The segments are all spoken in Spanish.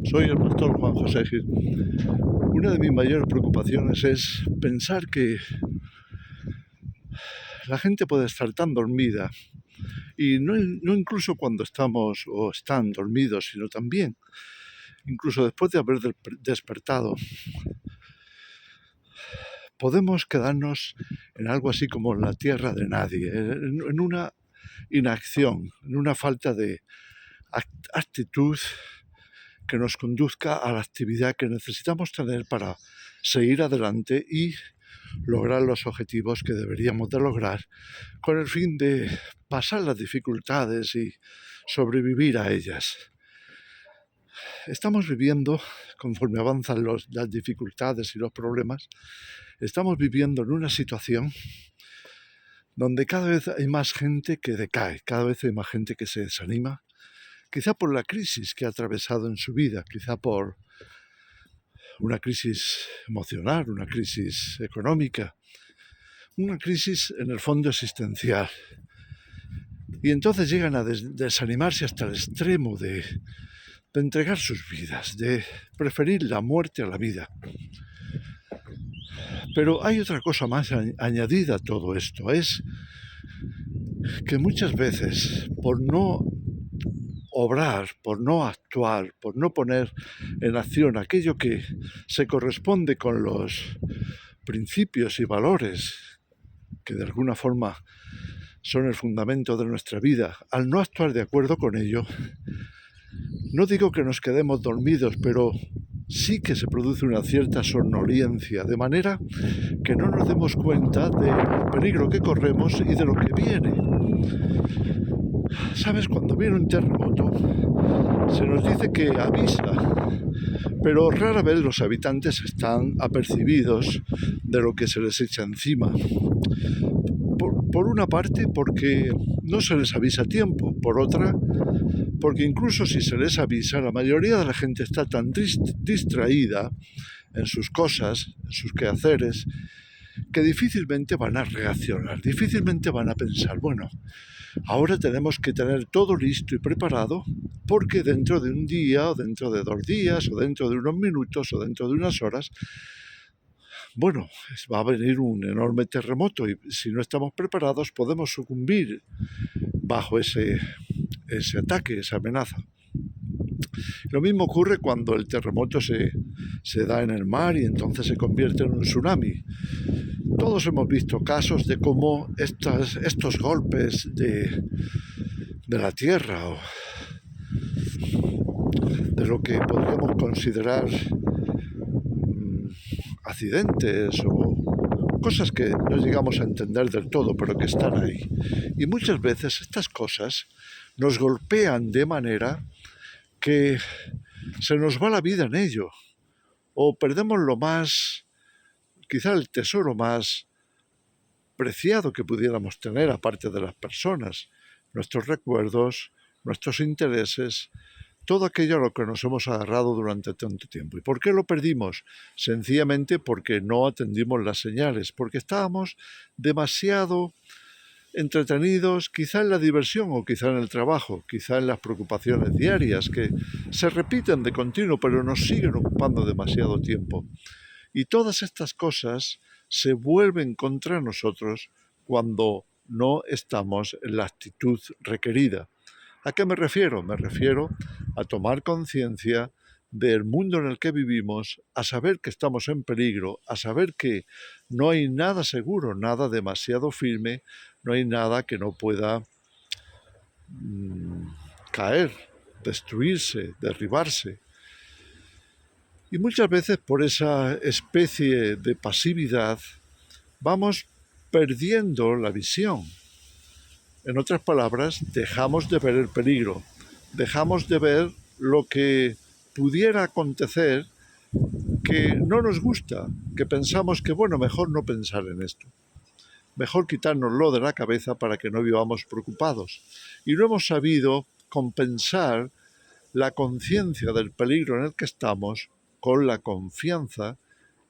Soy el pastor Juan José Gil. Una de mis mayores preocupaciones es pensar que la gente puede estar tan dormida, y no incluso cuando estamos o están dormidos, sino también incluso después de haber despertado, podemos quedarnos en algo así como la tierra de nadie, en una inacción, en una falta de actitud que nos conduzca a la actividad que necesitamos tener para seguir adelante y lograr los objetivos que deberíamos de lograr con el fin de pasar las dificultades y sobrevivir a ellas. Estamos viviendo, conforme avanzan las dificultades y los problemas, estamos viviendo en una situación donde cada vez hay más gente que decae, cada vez hay más gente que se desanima, quizá por la crisis que ha atravesado en su vida, quizá por una crisis emocional, una crisis económica, una crisis en el fondo existencial. Y entonces llegan a desanimarse hasta el extremo de entregar sus vidas, de preferir la muerte a la vida. Pero hay otra cosa más añadida a todo esto, es que muchas veces por no obrar, por no actuar, por no poner en acción aquello que se corresponde con los principios y valores que de alguna forma son el fundamento de nuestra vida, al no actuar de acuerdo con ello, no digo que nos quedemos dormidos, pero sí que se produce una cierta somnolencia, de manera que no nos demos cuenta del peligro que corremos y de lo que viene. ¿Sabes? Cuando viene un terremoto, se nos dice que avisa, pero rara vez los habitantes están apercibidos de lo que se les echa encima. Por una parte, porque no se les avisa a tiempo; por otra, porque incluso si se les avisa, la mayoría de la gente está tan distraída en sus cosas, en sus quehaceres, que difícilmente van a reaccionar, difícilmente van a pensar, bueno, ahora tenemos que tener todo listo y preparado porque dentro de un día, o dentro de 2 días, o dentro de unos minutos, o dentro de unas horas, bueno, va a venir un enorme terremoto y si no estamos preparados podemos sucumbir bajo ese ataque, esa amenaza. Lo mismo ocurre cuando el terremoto se da en el mar y entonces se convierte en un tsunami. Todos hemos visto casos de cómo estos golpes de la tierra, o de lo que podríamos considerar accidentes o cosas que no llegamos a entender del todo, pero que están ahí. Y muchas veces estas cosas nos golpean de manera que se nos va la vida en ello, o perdemos lo más, quizá el tesoro más preciado que pudiéramos tener, aparte de las personas, nuestros recuerdos, nuestros intereses, todo aquello a lo que nos hemos agarrado durante tanto tiempo. ¿Y por qué lo perdimos? Sencillamente porque no atendimos las señales, porque estábamos demasiado entretenidos, quizá en la diversión o quizá en el trabajo, quizá en las preocupaciones diarias que se repiten de continuo pero nos siguen ocupando demasiado tiempo. Y todas estas cosas se vuelven contra nosotros cuando no estamos en la actitud requerida. ¿A qué me refiero? Me refiero a tomar conciencia del mundo en el que vivimos, a saber que estamos en peligro, a saber que no hay nada seguro, nada demasiado firme, no hay nada que no pueda caer, destruirse, derribarse. Y muchas veces por esa especie de pasividad vamos perdiendo la visión. En otras palabras, dejamos de ver el peligro, dejamos de ver lo que pudiera acontecer que no nos gusta, que pensamos que, bueno, mejor no pensar en esto. Mejor quitárnoslo de la cabeza para que no vivamos preocupados. Y no hemos sabido compensar la conciencia del peligro en el que estamos con la confianza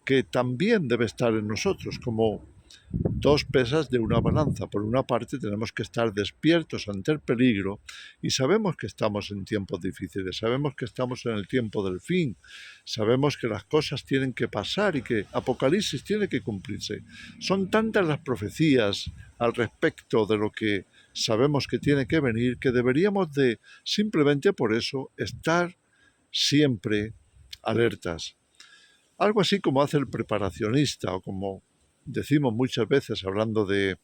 que también debe estar en nosotros, como dos pesas de una balanza. Por una parte, tenemos que estar despiertos ante el peligro y sabemos que estamos en tiempos difíciles, sabemos que estamos en el tiempo del fin, sabemos que las cosas tienen que pasar y que Apocalipsis tiene que cumplirse. Son tantas las profecías al respecto de lo que sabemos que tiene que venir que deberíamos de, simplemente por eso, estar siempre alertas. Algo así como hace el preparacionista o como decimos muchas veces hablando de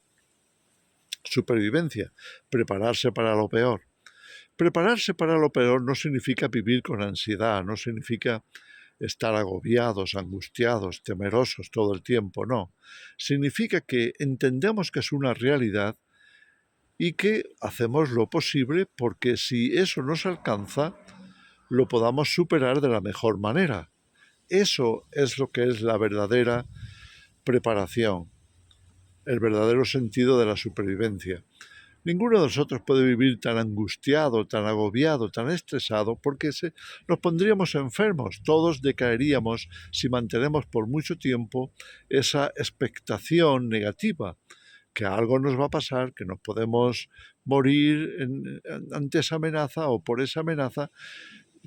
supervivencia, prepararse para lo peor. Prepararse para lo peor no significa vivir con ansiedad, no significa estar agobiados, angustiados, temerosos todo el tiempo, no. Significa que entendemos que es una realidad y que hacemos lo posible porque si eso nos alcanza, lo podamos superar de la mejor manera. Eso es lo que es la verdadera preparación, el verdadero sentido de la supervivencia. Ninguno de nosotros puede vivir tan angustiado, tan agobiado, tan estresado, porque nos pondríamos enfermos. Todos decaeríamos si mantenemos por mucho tiempo esa expectación negativa, que algo nos va a pasar, que nos podemos morir ante esa amenaza o por esa amenaza,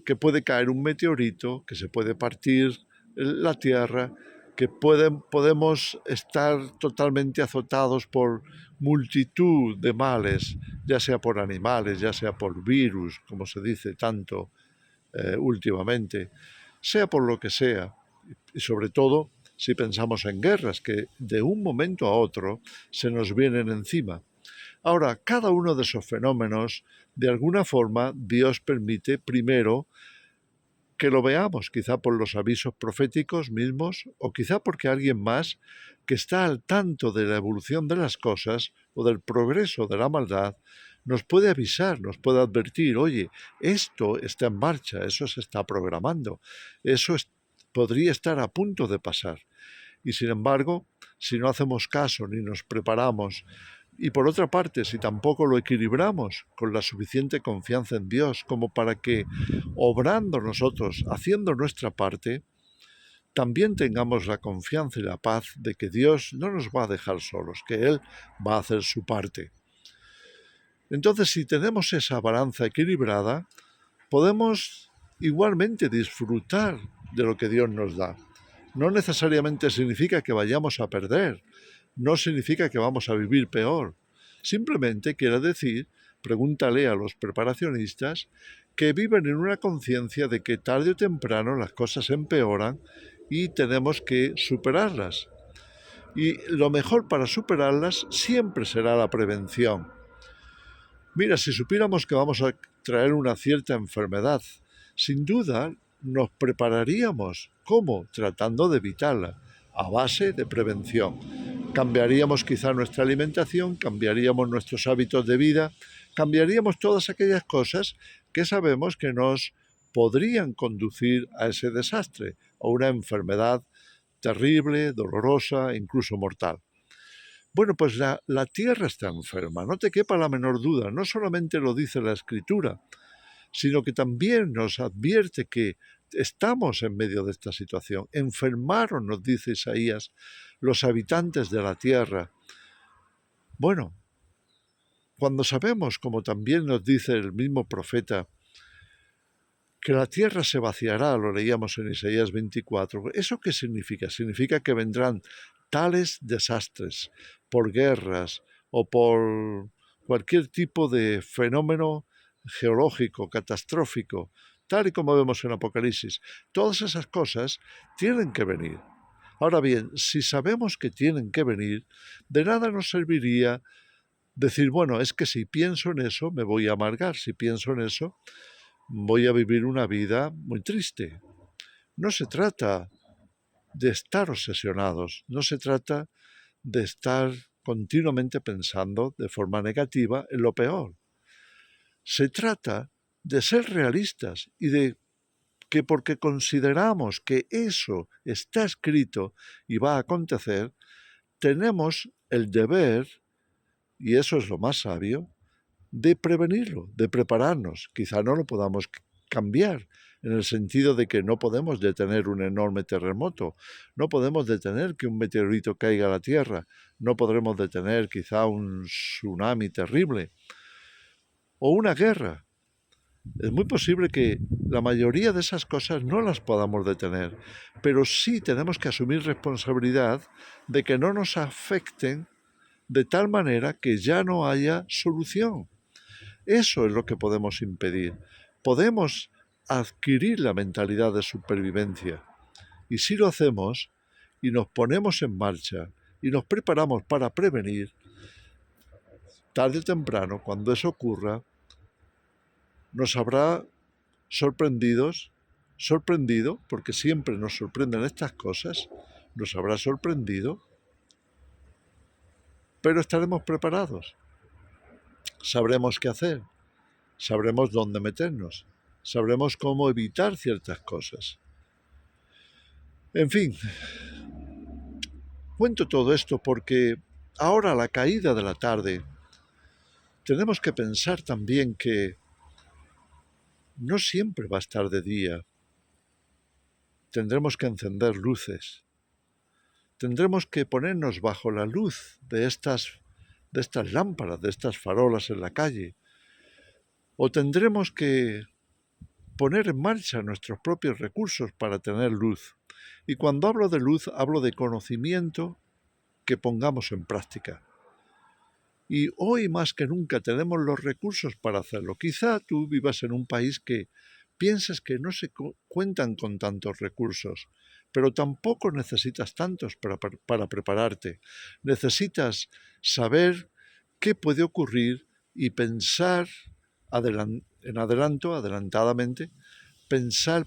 que puede caer un meteorito, que se puede partir la Tierra, que podemos estar totalmente azotados por multitud de males, ya sea por animales, ya sea por virus, como se dice tanto últimamente, sea por lo que sea, y sobre todo si pensamos en guerras que de un momento a otro se nos vienen encima. Ahora, cada uno de esos fenómenos, de alguna forma, Dios permite primero que lo veamos, quizá por los avisos proféticos mismos, o quizá porque alguien más que está al tanto de la evolución de las cosas o del progreso de la maldad, nos puede avisar, nos puede advertir, oye, esto está en marcha, eso se está programando, podría estar a punto de pasar. Y sin embargo, si no hacemos caso ni nos preparamos, y por otra parte, si tampoco lo equilibramos con la suficiente confianza en Dios como para que, obrando nosotros, haciendo nuestra parte, también tengamos la confianza y la paz de que Dios no nos va a dejar solos, que Él va a hacer su parte. Entonces, si tenemos esa balanza equilibrada, podemos igualmente disfrutar de lo que Dios nos da. No necesariamente significa que vayamos a perder, no significa que vamos a vivir peor. Simplemente quiere decir, pregúntale a los preparacionistas, que viven en una conciencia de que tarde o temprano las cosas empeoran y tenemos que superarlas. Y lo mejor para superarlas siempre será la prevención. Mira, si supiéramos que vamos a traer una cierta enfermedad, sin duda nos prepararíamos. ¿Cómo? Tratando de evitarla, a base de prevención. Cambiaríamos quizá nuestra alimentación, cambiaríamos nuestros hábitos de vida, cambiaríamos todas aquellas cosas que sabemos que nos podrían conducir a ese desastre, a una enfermedad terrible, dolorosa, incluso mortal. Bueno, pues la tierra está enferma, no te quepa la menor duda. No solamente lo dice la Escritura, sino que también nos advierte que estamos en medio de esta situación. Enfermaron, nos dice Isaías, los habitantes de la tierra. Bueno, cuando sabemos, como también nos dice el mismo profeta, que la tierra se vaciará, lo leíamos en Isaías 24. ¿Eso qué significa? Significa que vendrán tales desastres por guerras o por cualquier tipo de fenómeno geológico, catastrófico, tal y como vemos en Apocalipsis. Todas esas cosas tienen que venir. Ahora bien, si sabemos que tienen que venir, de nada nos serviría decir, bueno, es que si pienso en eso me voy a amargar, si pienso en eso voy a vivir una vida muy triste. No se trata de estar obsesionados, no se trata de estar continuamente pensando de forma negativa en lo peor. Se trata de ser realistas y de que porque consideramos que eso está escrito y va a acontecer, tenemos el deber, y eso es lo más sabio, de prevenirlo, de prepararnos. Quizá no lo podamos cambiar, en el sentido de que no podemos detener un enorme terremoto, no podemos detener que un meteorito caiga a la Tierra, no podremos detener quizá un tsunami terrible o una guerra. Es muy posible que la mayoría de esas cosas no las podamos detener, pero sí tenemos que asumir responsabilidad de que no nos afecten de tal manera que ya no haya solución. Eso es lo que podemos impedir. Podemos adquirir la mentalidad de supervivencia. Y si lo hacemos y nos ponemos en marcha y nos preparamos para prevenir, tarde o temprano, cuando eso ocurra, nos habrá sorprendido, porque siempre nos sorprenden estas cosas, nos habrá sorprendido, pero estaremos preparados. Sabremos qué hacer, sabremos dónde meternos, sabremos cómo evitar ciertas cosas. En fin, cuento todo esto porque ahora a la caída de la tarde tenemos que pensar también que no siempre va a estar de día. Tendremos que encender luces. Tendremos que ponernos bajo la luz de estas lámparas, de estas farolas en la calle. O tendremos que poner en marcha nuestros propios recursos para tener luz. Y cuando hablo de luz, hablo de conocimiento que pongamos en práctica. Y hoy más que nunca tenemos los recursos para hacerlo. Quizá tú vivas en un país que pienses que no se cuentan con tantos recursos, pero tampoco necesitas tantos para prepararte. Necesitas saber qué puede ocurrir y pensar adelantadamente, pensar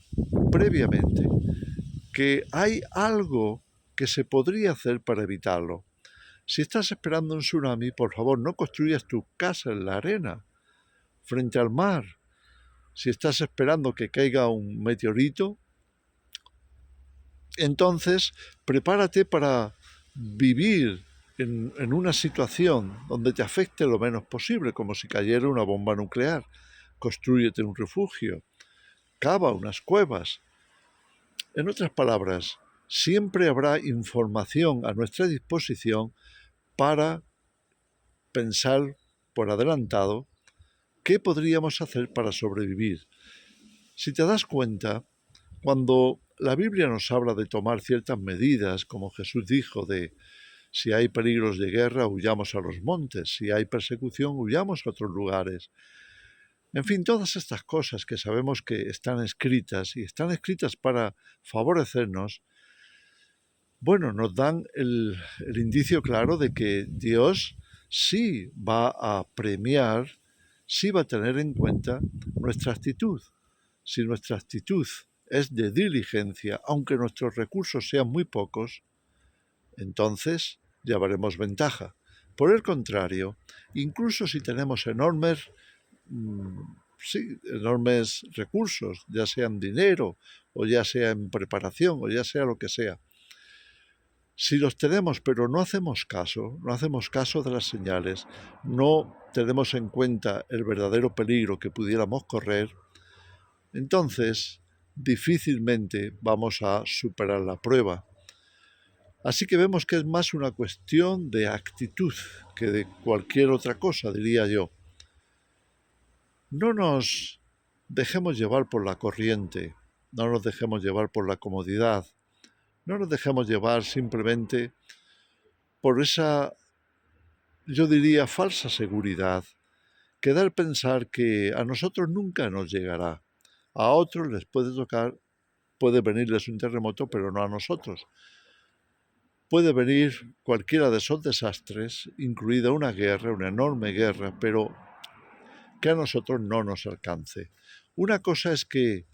previamente que hay algo que se podría hacer para evitarlo. Si estás esperando un tsunami, por favor, no construyas tu casa en la arena, frente al mar. Si estás esperando que caiga un meteorito, entonces prepárate para vivir en una situación donde te afecte lo menos posible, como si cayera una bomba nuclear. Constrúyete un refugio, cava unas cuevas. En otras palabras, siempre habrá información a nuestra disposición para pensar por adelantado qué podríamos hacer para sobrevivir. Si te das cuenta, cuando la Biblia nos habla de tomar ciertas medidas, como Jesús dijo, de si hay peligros de guerra, huyamos a los montes, si hay persecución, huyamos a otros lugares. En fin, todas estas cosas que sabemos que están escritas y están escritas para favorecernos, bueno, nos dan el indicio claro de que Dios sí va a premiar, sí va a tener en cuenta nuestra actitud. Si nuestra actitud es de diligencia, aunque nuestros recursos sean muy pocos, entonces llevaremos ventaja. Por el contrario, incluso si tenemos enormes recursos, ya sean dinero, o ya sea en preparación, o ya sea lo que sea, si los tenemos pero no hacemos caso de las señales, no tenemos en cuenta el verdadero peligro que pudiéramos correr, entonces difícilmente vamos a superar la prueba. Así que vemos que es más una cuestión de actitud que de cualquier otra cosa, diría yo. No nos dejemos llevar por la corriente, no nos dejemos llevar por la comodidad, no nos dejemos llevar simplemente por esa, yo diría, falsa seguridad que da el pensar que a nosotros nunca nos llegará. A otros les puede tocar, puede venirles un terremoto, pero no a nosotros. Puede venir cualquiera de esos desastres, incluida una guerra, una enorme guerra, pero que a nosotros no nos alcance. Una cosa es que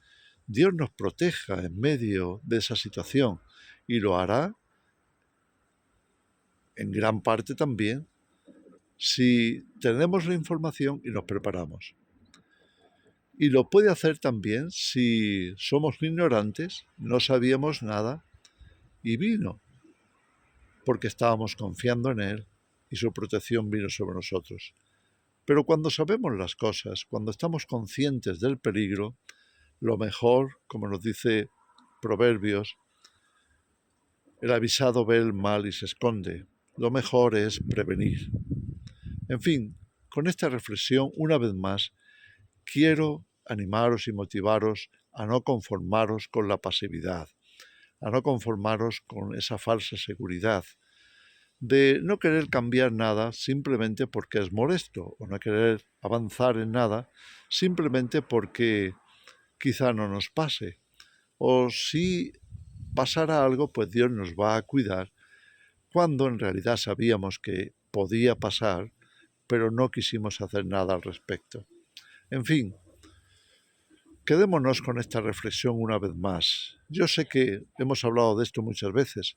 Dios nos proteja en medio de esa situación y lo hará en gran parte también si tenemos la información y nos preparamos. Y lo puede hacer también si somos ignorantes, no sabíamos nada y vino, porque estábamos confiando en Él y su protección vino sobre nosotros. Pero cuando sabemos las cosas, cuando estamos conscientes del peligro, lo mejor, como nos dice Proverbios, el avisado ve el mal y se esconde. Lo mejor es prevenir. En fin, con esta reflexión, una vez más, quiero animaros y motivaros a no conformaros con la pasividad, a no conformaros con esa falsa seguridad, de no querer cambiar nada simplemente porque es molesto, o no querer avanzar en nada simplemente porque quizá no nos pase, o si pasara algo, pues Dios nos va a cuidar, cuando en realidad sabíamos que podía pasar, pero no quisimos hacer nada al respecto. En fin, quedémonos con esta reflexión una vez más. Yo sé que hemos hablado de esto muchas veces,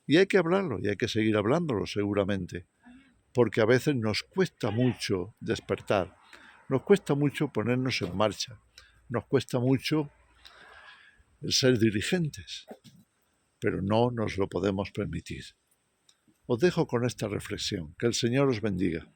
y hay que hablarlo, y hay que seguir hablándolo seguramente, porque a veces nos cuesta mucho despertar, nos cuesta mucho ponernos en marcha, nos cuesta mucho el ser dirigentes, pero no nos lo podemos permitir. Os dejo con esta reflexión. Que el Señor os bendiga.